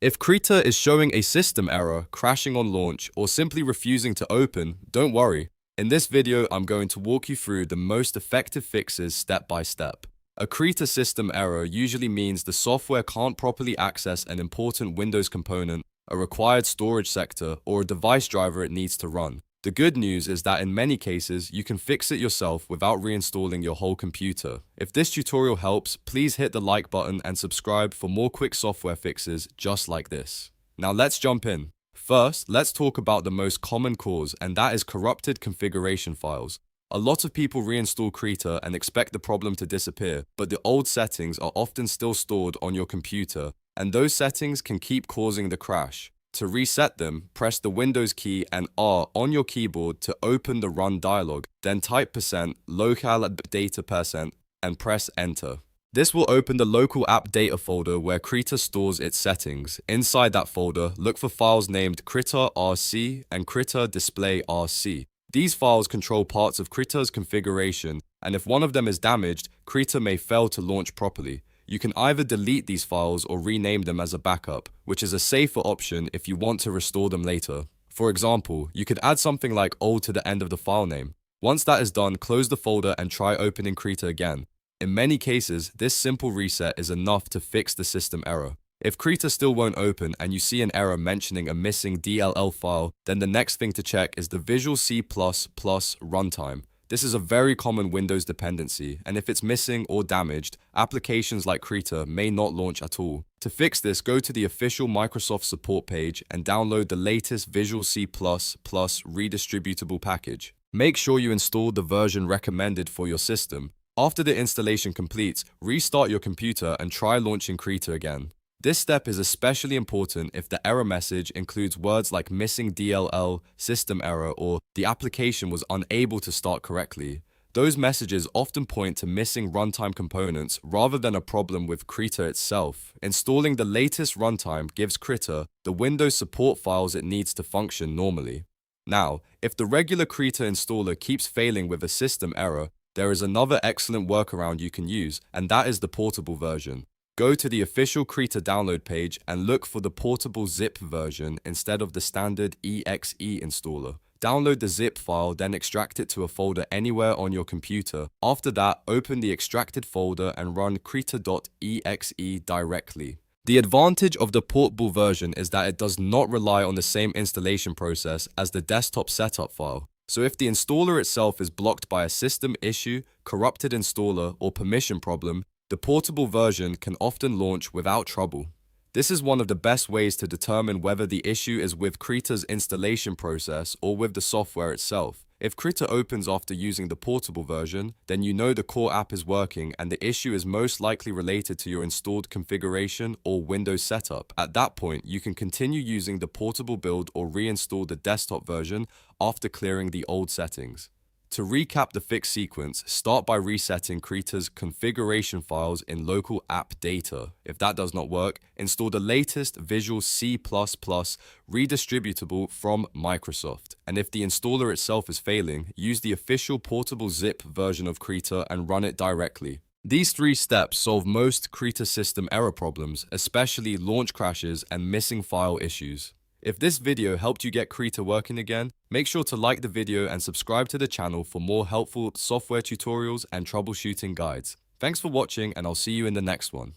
If Krita is showing a system error, crashing on launch, or simply refusing to open, don't worry. In this video, I'm going to walk you through the most effective fixes step by step. A Krita system error usually means the software can't properly access an important Windows component, a required storage sector, or a device driver it needs to run. The good news is that in many cases, you can fix it yourself without reinstalling your whole computer. If this tutorial helps, please hit the like button and subscribe for more quick software fixes just like this. Now let's jump in. First, let's talk about the most common cause, and that is corrupted configuration files. A lot of people reinstall Krita and expect the problem to disappear, but the old settings are often still stored on your computer, and those settings can keep causing the crash. To reset them, press the Windows key and R on your keyboard to open the Run dialog, then type %localapp-data% and press Enter. This will open the local app data folder where Krita stores its settings. Inside that folder, look for files named Krita RC and Krita Display RC. These files control parts of Krita's configuration, and if one of them is damaged, Krita may fail to launch properly. You can either delete these files or rename them as a backup, which is a safer option if you want to restore them later. For example, you could add something like old to the end of the file name. Once that is done, close the folder and try opening Krita again. In many cases, this simple reset is enough to fix the system error. If Krita still won't open and you see an error mentioning a missing DLL file, then the next thing to check is the Visual C Runtime. This is a very common Windows dependency, and if it's missing or damaged, applications like Krita may not launch at all. To fix this, go to the official Microsoft support page and download the latest Visual C Redistributable package. Make sure you install the version recommended for your system. After the installation completes, restart your computer and try launching Krita again. This step is especially important if the error message includes words like missing DLL, system error, or the application was unable to start correctly. Those messages often point to missing runtime components rather than a problem with Krita itself. Installing the latest runtime gives Krita the Windows support files it needs to function normally. Now, if the regular Krita installer keeps failing with a system error, there is another excellent workaround you can use, and that is the portable version. Go to the official Krita download page and look for the portable zip version instead of the standard exe installer. Download the zip file, then extract it to a folder anywhere on your computer. After that, open the extracted folder and run krita.exe directly. The advantage of the portable version is that it does not rely on the same installation process as the desktop setup file. So if the installer itself is blocked by a system issue, corrupted installer, or permission problem, the portable version can often launch without trouble. This is one of the best ways to determine whether the issue is with Krita's installation process or with the software itself. If Krita opens after using the portable version, then you know the core app is working and the issue is most likely related to your installed configuration or Windows setup. At that point, you can continue using the portable build or reinstall the desktop version after clearing the old settings. To recap the fix sequence, start by resetting Krita's configuration files in local app data. If that does not work, install the latest Visual C Redistributable from Microsoft. And if the installer itself is failing, use the official portable zip version of Krita and run it directly. These 3 steps solve most Krita system error problems, especially launch crashes and missing file issues. If this video helped you get Krita working again, make sure to like the video and subscribe to the channel for more helpful software tutorials and troubleshooting guides. Thanks for watching, and I'll see you in the next one.